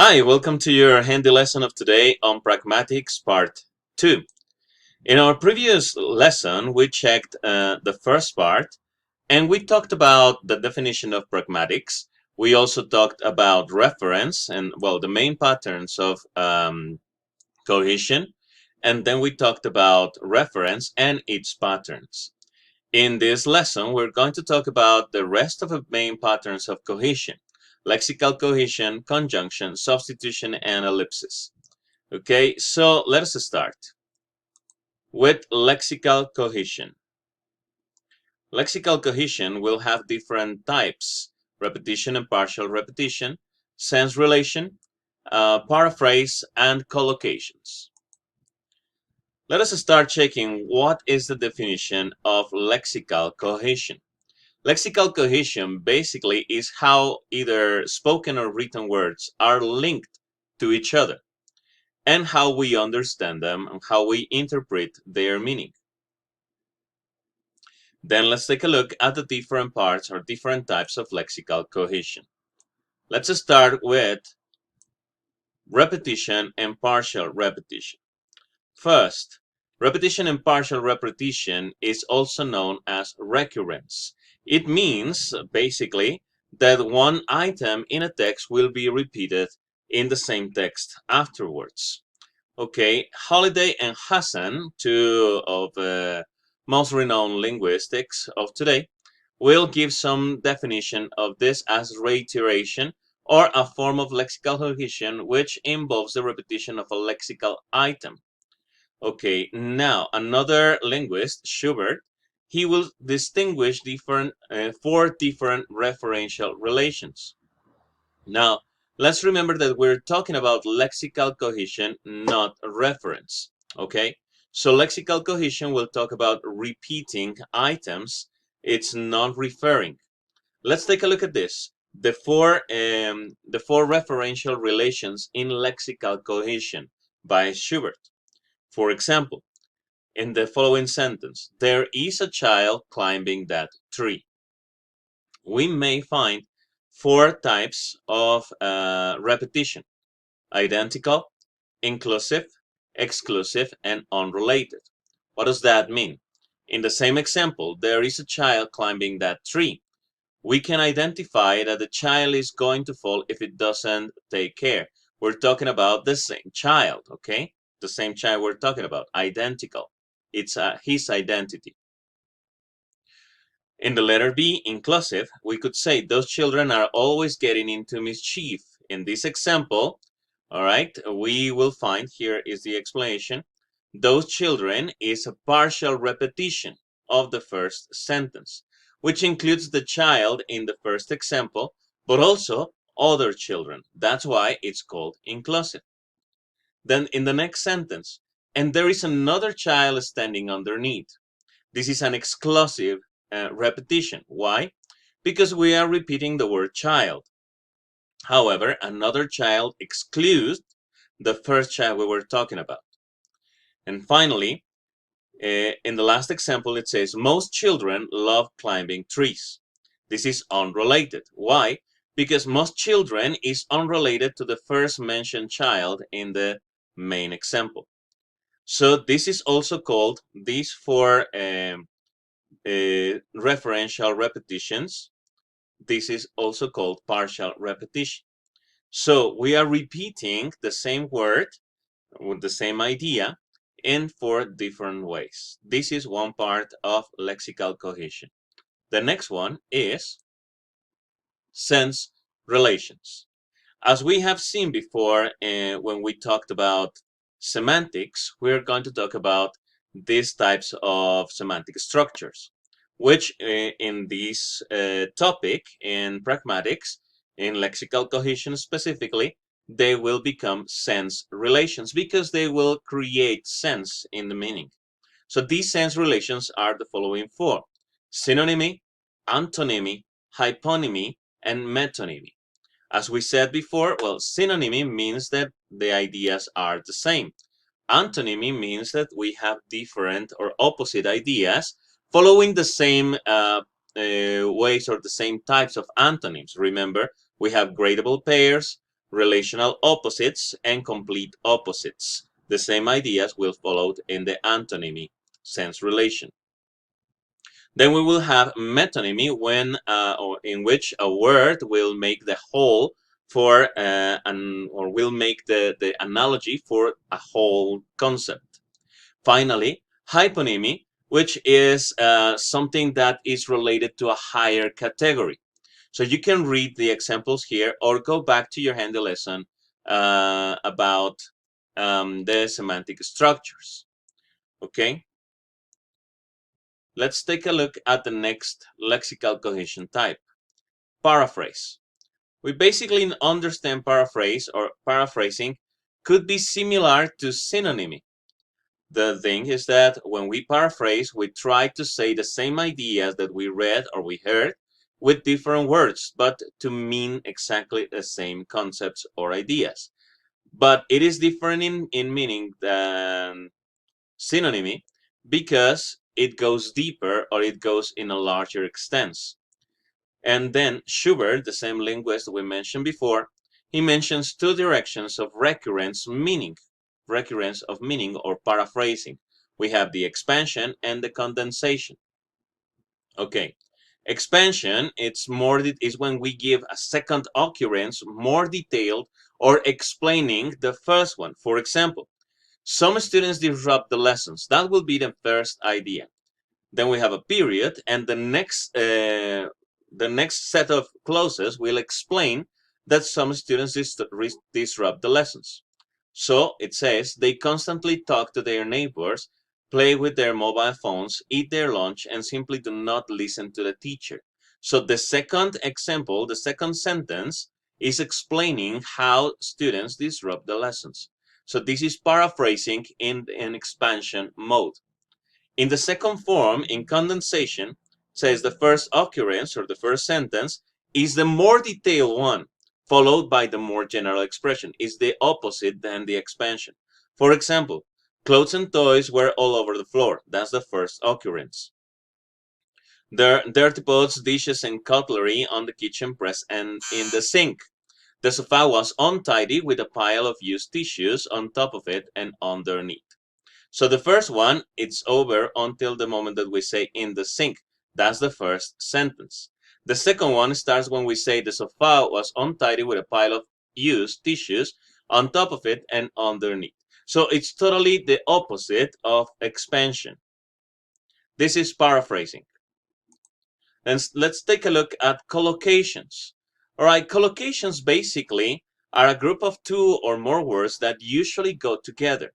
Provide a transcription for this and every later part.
Hi, welcome to your handy lesson of today on Pragmatics Part 2. In our previous lesson, we checked the first part and we talked about the definition of pragmatics. We also talked about reference and, well, the main patterns of cohesion. And then we talked about reference and its patterns. In this lesson, we're going to talk about the rest of the main patterns of cohesion: lexical cohesion, conjunction, substitution, and ellipsis. Okay, so let us start with lexical cohesion. Lexical cohesion will have different types: repetition and partial repetition, sense relation, paraphrase, and collocations. Let us start checking what is the definition of lexical cohesion. Lexical cohesion basically is how either spoken or written words are linked to each other and how we understand them and how we interpret their meaning. Then let's take a look at the different parts or different types of lexical cohesion. Let's start with repetition and partial repetition. First, repetition and partial repetition is also known as recurrence. It means basically that one item in a text will be repeated in the same text afterwards. Okay, Holiday and Hassan, two of the most renowned linguistics of today, will give some definition of this as reiteration, or a form of lexical cohesion which involves the repetition of a lexical item. Okay, now another linguist, Schubert, he will distinguish four different referential relations. Now, let's remember that we're talking about lexical cohesion, not reference. Okay, so lexical cohesion will talk about repeating items. It's not referring. Let's take a look at this. The four referential relations in lexical cohesion by Schubert. For example, in the following sentence, there is a child climbing that tree. We may find four types of repetition: identical, inclusive, exclusive, and unrelated. What does that mean? In the same example, there is a child climbing that tree. We can identify that the child is going to fall if it doesn't take care. We're talking about the same child, okay? The same child we're talking about, identical. It's his identity. In the letter B, inclusive, we could say those children are always getting into mischief. In this example, all right, we will find, here is the explanation, those children is a partial repetition of the first sentence, which includes the child in the first example, but also other children. That's why it's called inclusive. Then in the next sentence, and there is another child standing underneath. This is an exclusive repetition. Why? Because we are repeating the word child. However, another child excludes the first child we were talking about. And finally, in the last example, it says, most children love climbing trees. This is unrelated. Why? Because most children is unrelated to the first mentioned child in the main example. So this is also called, these four referential repetitions, this is also called partial repetition. So we are repeating the same word with the same idea in four different ways. This is one part of lexical cohesion. The next one is sense relations. As we have seen before when we talked about semantics, we're going to talk about these types of semantic structures, which in this topic, in pragmatics, in lexical cohesion specifically, they will become sense relations because they will create sense in the meaning. So these sense relations are the following four: synonymy, antonymy, hyponymy, and metonymy. As we said before, well, synonymy means that the ideas are the same. Antonymy means that we have different or opposite ideas following the same ways or the same types of antonyms. Remember, we have gradable pairs, relational opposites, and complete opposites. The same ideas will follow in the antonymy sense relation. Then we will have metonymy, when or in which a word will make the whole for or will make the analogy for a whole concept. Finally, hyponymy, which is something that is related to a higher category. So you can read the examples here or go back to your handy lesson about the semantic structures. Okay? Let's take a look at the next lexical cohesion type, paraphrase. We basically understand paraphrase or paraphrasing could be similar to synonymy. The thing is that when we paraphrase, we try to say the same ideas that we read or we heard with different words, but to mean exactly the same concepts or ideas. But it is different in meaning than synonymy because it goes deeper or it goes in a larger extent. And then Schubert, the same linguist we mentioned before, he mentions two directions of recurrence of meaning or paraphrasing. We have the expansion and the condensation. Okay, expansion is when we give a second occurrence more detailed or explaining the first one. For example, some students disrupt the lessons. That will be the first idea. Then we have a period, and the next set of clauses will explain that some students disrupt the lessons. So it says they constantly talk to their neighbors, play with their mobile phones, eat their lunch, and simply do not listen to the teacher. So the second example, the second sentence, is explaining how students disrupt the lessons. So this is paraphrasing in an expansion mode. In the second form, in condensation, says the first occurrence or the first sentence is the more detailed one, followed by the more general expression. Is the opposite than the expansion. For example, clothes and toys were all over the floor. That's the first occurrence. Dirty pots, dishes, and cutlery on the kitchen press and in the sink. The sofa was untidy with a pile of used tissues on top of it and underneath. So the first one, it's over until the moment that we say in the sink. That's the first sentence. The second one starts when we say the sofa was untidy with a pile of used tissues on top of it and underneath. So it's totally the opposite of expansion. This is paraphrasing. And let's take a look at collocations. All right, collocations basically are a group of two or more words that usually go together.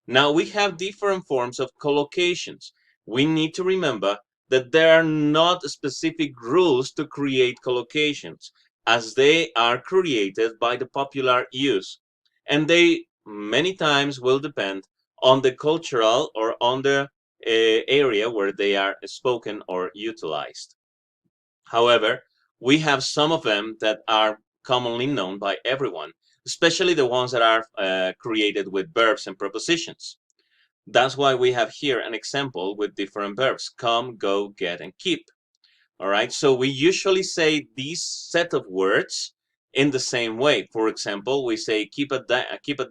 Now we have different forms of collocations. We need to remember that there are not specific rules to create collocations, as they are created by the popular use. And they many times will depend on the cultural or on the area where they are spoken or utilized. However, we have some of them that are commonly known by everyone, especially the ones that are created with verbs and prepositions. That's why we have here an example with different verbs: come, go, get, and keep. All right, so we usually say these set of words in the same way. For example, we say keep a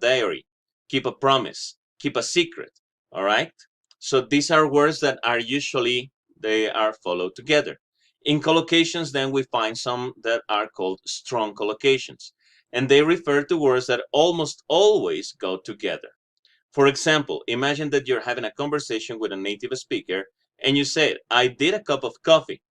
diary, keep a promise, keep a secret. All right, so these are words that are usually they are followed together. In collocations, then we find some that are called strong collocations, and they refer to words that almost always go together. For example, imagine that you're having a conversation with a native speaker and you say, I did a cup of coffee.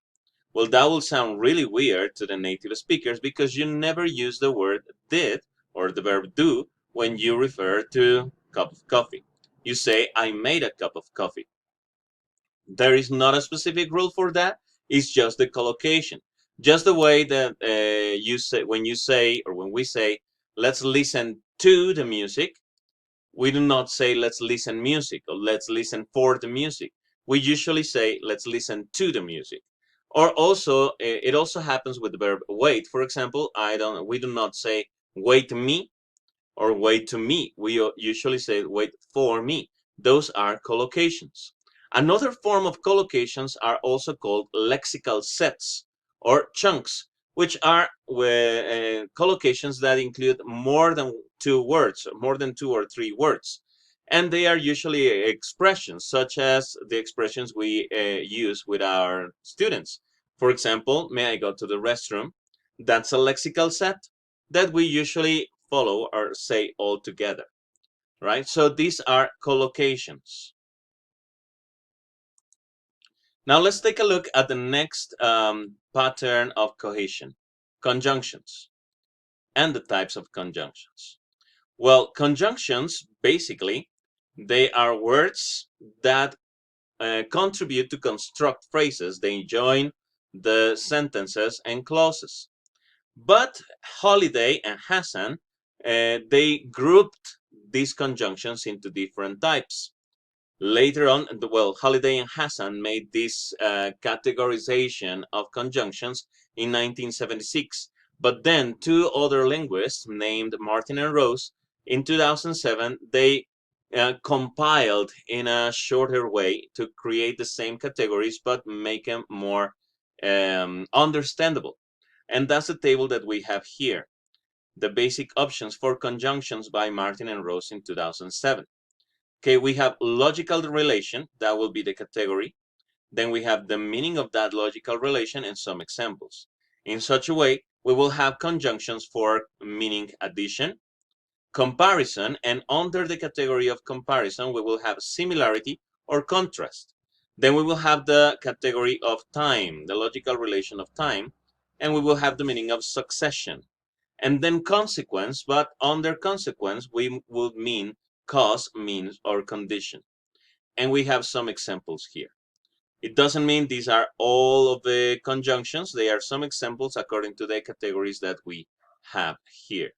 Well, that will sound really weird to the native speakers because you never use the word did or the verb do when you refer to cup of coffee. You say, I made a cup of coffee. There is not a specific rule for that. It's just the collocation. Just the way that you say, when you say, or when we say, let's listen to the music, we do not say let's listen music or let's listen for the music. We usually say let's listen to the music. Or also, it also happens with the verb wait. For example, we do not say wait me or wait to me. We usually say wait for me. Those are collocations. Another form of collocations are also called lexical sets or chunks. which are collocations that include more than two words, more than 2 or 3 words. And they are usually expressions, such as the expressions we use with our students. For example, may I go to the restroom? That's a lexical set that we usually follow or say all together, right? So these are collocations. Now let's take a look at the next pattern of cohesion, conjunctions, and the types of conjunctions. Well, conjunctions, basically, they are words that contribute to construct phrases. They join the sentences and clauses. But Holiday and Hassan, they grouped these conjunctions into different types. Later on, well, Holiday and Hassan made this categorization of conjunctions in 1976. But then two other linguists named Martin and Rose, in 2007, they compiled in a shorter way to create the same categories but make them more understandable. And that's the table that we have here. The basic options for conjunctions by Martin and Rose in 2007. Okay, we have logical relation, that will be the category. Then we have the meaning of that logical relation and some examples. In such a way, we will have conjunctions for meaning addition, comparison, and under the category of comparison, we will have similarity or contrast. Then we will have the category of time, the logical relation of time, and we will have the meaning of succession. And then consequence, but under consequence, we would mean cause, means, or condition. And we have some examples here. It doesn't mean these are all of the conjunctions. They are some examples according to the categories that we have here.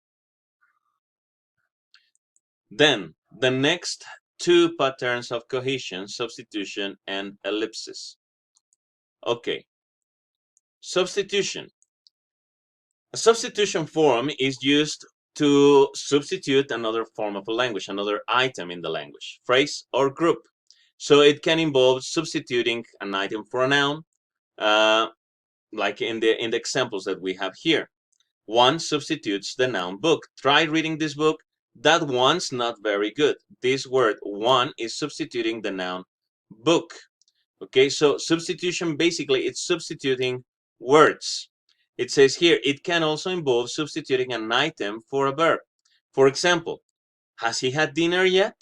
Then the next two patterns of cohesion, substitution and ellipsis. Okay, substitution. A substitution form is used to substitute another form of a language, another item in the language, phrase, or group. So it can involve substituting an item for a noun, like in the examples that we have here. One substitutes the noun book. Try reading this book. That one's not very good. This word one is substituting the noun book. Okay, so substitution, basically, it's substituting words. It says here, it can also involve substituting an item for a verb. For example, has he had dinner yet?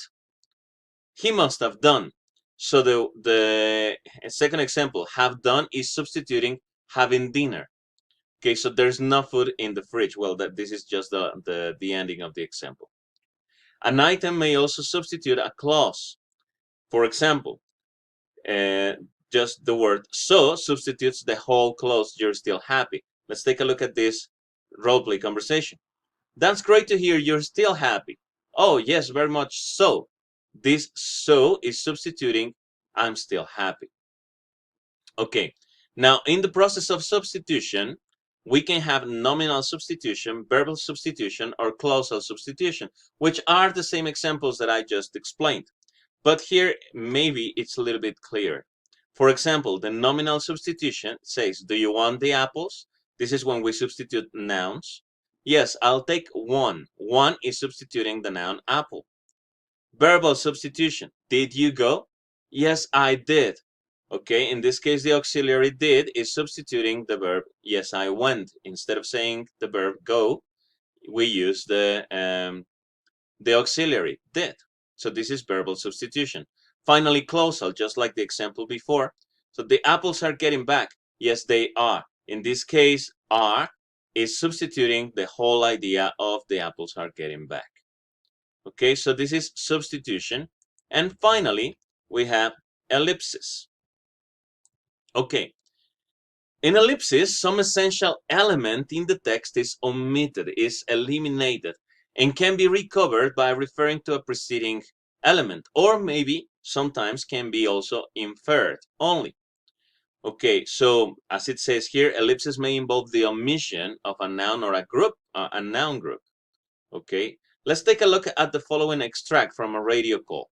He must have done. So the second example, have done, is substituting having dinner. Okay, so there's no food in the fridge. Well, this is just the ending of the example. An item may also substitute a clause. For example, just the word so substitutes the whole clause, you're still happy. Let's take a look at this roleplay conversation. That's great to hear, you're still happy. Oh, yes, very much so. This so is substituting I'm still happy. Okay, now in the process of substitution, we can have nominal substitution, verbal substitution, or clausal substitution, which are the same examples that I just explained. But here, maybe it's a little bit clearer. For example, the nominal substitution says, do you want the apples? This is when we substitute nouns. Yes, I'll take one. One is substituting the noun apple. Verbal substitution, did you go? Yes, I did. Okay, in this case, the auxiliary did is substituting the verb, yes, I went. Instead of saying the verb go, we use the auxiliary, did. So this is verbal substitution. Finally, clausal, just like the example before. So the apples are getting back. Yes, they are. In this case, are is substituting the whole idea of the apples are getting back. Okay, so this is substitution. And finally, we have ellipsis. Okay, in ellipsis, some essential element in the text is omitted, is eliminated, and can be recovered by referring to a preceding element, or maybe sometimes can be also inferred only. Okay, so as it says here, ellipsis may involve the omission of a noun or a group, a noun group. Okay, let's take a look at the following extract from a radio call.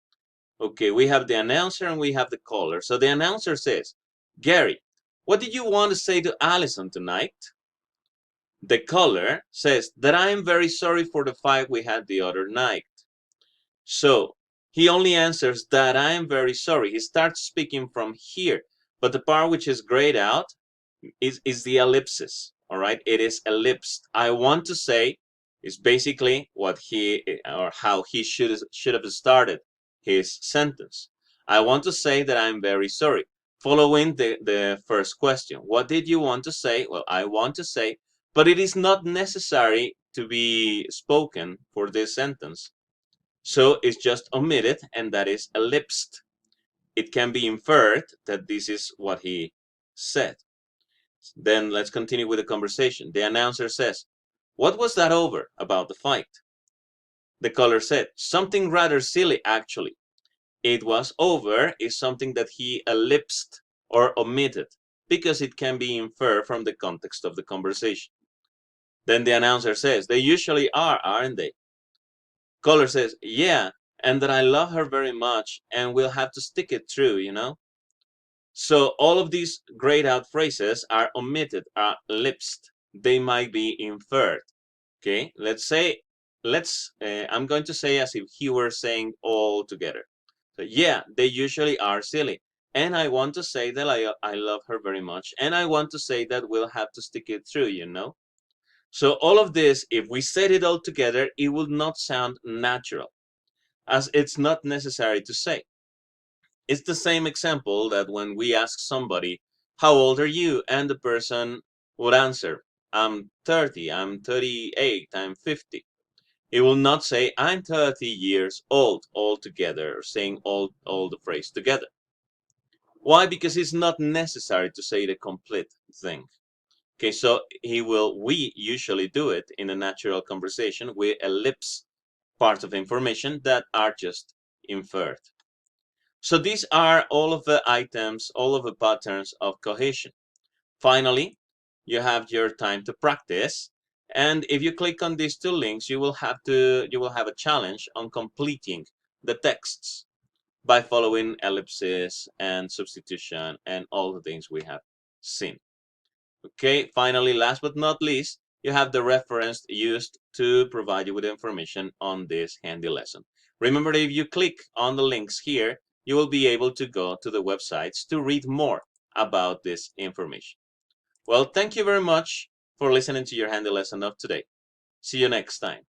Okay, we have the announcer and we have the caller. So the announcer says, Gary, what did you want to say to Allison tonight? The caller says that I am very sorry for the fight we had the other night. So he only answers that I am very sorry. He starts speaking from here, but the part which is grayed out is the ellipsis. All right, it is ellipsed. I want to say is basically what he or how he should have started his sentence. I want to say that I'm very sorry. Following the first question, what did you want to say? Well, I want to say, but it is not necessary to be spoken for this sentence. So it's just omitted, and that is ellipsed. It can be inferred that this is what he said. Then let's continue with the conversation. The announcer says, "What was that over about the fight?" The caller said, "Something rather silly, actually." It was over is something that he ellipsed or omitted because it can be inferred from the context of the conversation. Then the announcer says, "They usually are, aren't they?" Caller says, "Yeah, and that I love her very much and we'll have to stick it through, you know?" So all of these grayed out phrases are omitted, are ellipsed. They might be inferred. Okay, I'm going to say as if he were saying all together. So yeah, they usually are silly. And I want to say that I love her very much. And I want to say that we'll have to stick it through, you know? So all of this, if we said it all together, it will not sound natural, as it's not necessary to say. It's the same example that when we ask somebody, "How old are you?" and the person would answer, "I'm 30, I'm 38, I'm 50. It will not say, "I'm 30 years old," all together, or saying all the phrase together. Why? Because it's not necessary to say the complete thing. Okay, so we usually do it in a natural conversation. We ellipse parts of information that are just inferred. So these are all of the items, all of the patterns of cohesion. Finally, you have your time to practice. And if you click on these two links, you will have a challenge on completing the texts by following ellipses and substitution and all the things we have seen. Okay, finally, last but not least, you have the reference used to provide you with information on this handy lesson. Remember that if you click on the links here, you will be able to go to the websites to read more about this information. Well, thank you very much for listening to your handy lesson of today. See you next time.